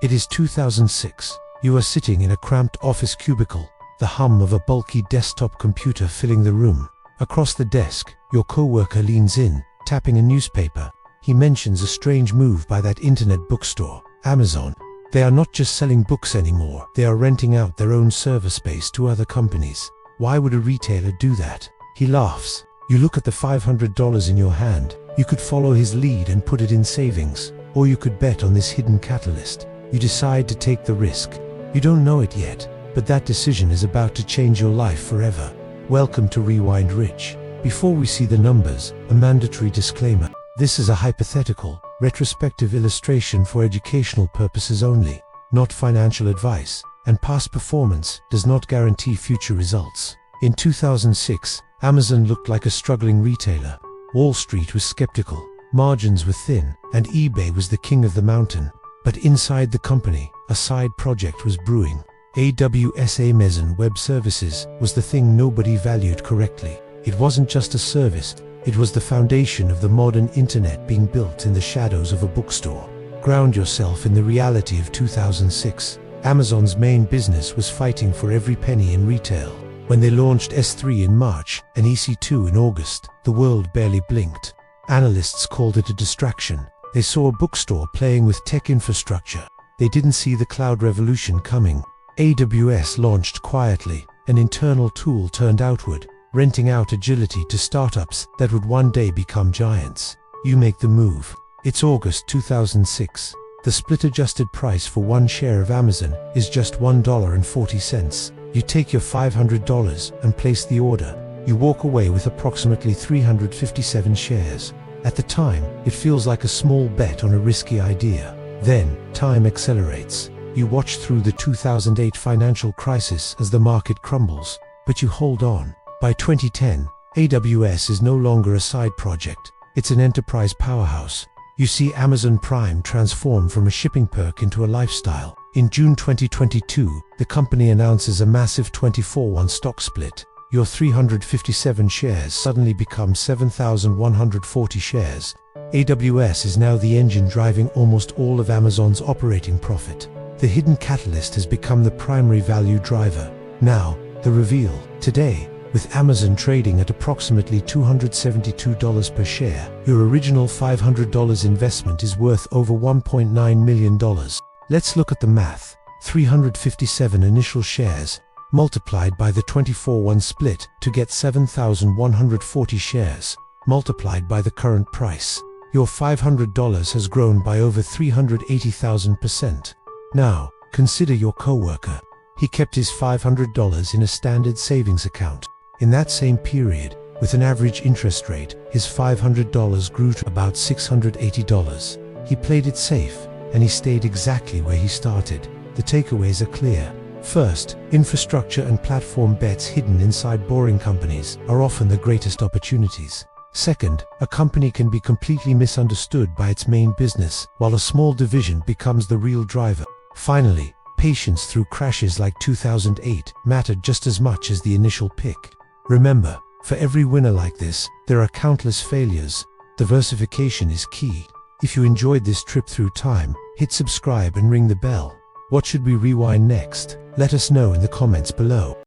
It is 2006. You are sitting in a cramped office cubicle, the hum of a bulky desktop computer filling the room. Across the desk, your coworker leans in, tapping a newspaper. He mentions a strange move by that internet bookstore, Amazon. They are not just selling books anymore, they are renting out their own server space to other companies. Why would a retailer do that? He laughs. You look at the $500 in your hand. You could follow his lead and put it in savings, or you could bet on this hidden catalyst. You decide to take the risk. You don't know it yet, but that decision is about to change your life forever. Welcome to Rewind Rich. Before we see the numbers, a mandatory disclaimer. This is a hypothetical, retrospective illustration for educational purposes only, not financial advice, and past performance does not guarantee future results. In 2006, Amazon looked like a struggling retailer. Wall Street was skeptical, margins were thin, and eBay was the king of the mountain. But inside the company, a side project was brewing. AWS Amazon Web Services was the thing nobody valued correctly. It wasn't just a service, it was the foundation of the modern internet being built in the shadows of a bookstore. Ground yourself in the reality of 2006. Amazon's main business was fighting for every penny in retail. When they launched S3 in March and EC2 in August, the world barely blinked. Analysts called it a distraction. They saw a bookstore playing with tech infrastructure. They didn't see the cloud revolution coming. AWS launched quietly, an internal tool turned outward, renting out agility to startups that would one day become giants. You make the move. It's August 2006. The split-adjusted price for one share of Amazon is just $1.40. You take your $500 and place the order. You walk away with approximately 357 shares. At the time, it feels like a small bet on a risky idea. Then, time accelerates. You watch through the 2008 financial crisis as the market crumbles, but you hold on. By 2010, AWS is no longer a side project. It's an enterprise powerhouse. You see Amazon Prime transform from a shipping perk into a lifestyle. In June 2022, the company announces a massive 24-1 stock split. Your 357 shares suddenly become 7,140 shares. AWS is now the engine driving almost all of Amazon's operating profit. The hidden catalyst has become the primary value driver. Now, the reveal. Today, with Amazon trading at approximately $272 per share, your original $500 investment is worth over $1.9 million. Let's look at the math. 357 initial shares, multiplied by the 24-1 split to get 7,140 shares, multiplied by the current price. Your $500 has grown by over 380,000%. Now, consider your coworker. He kept his $500 in a standard savings account. In that same period, with an average interest rate, his $500 grew to about $680. He played it safe, and he stayed exactly where he started. The takeaways are clear. First, infrastructure and platform bets hidden inside boring companies are often the greatest opportunities. Second, a company can be completely misunderstood by its main business, while a small division becomes the real driver. Finally, patience through crashes like 2008 mattered just as much as the initial pick. Remember, for every winner like this, there are countless failures. Diversification is key. If you enjoyed this trip through time, hit subscribe and ring the bell. What should we rewind next? Let us know in the comments below.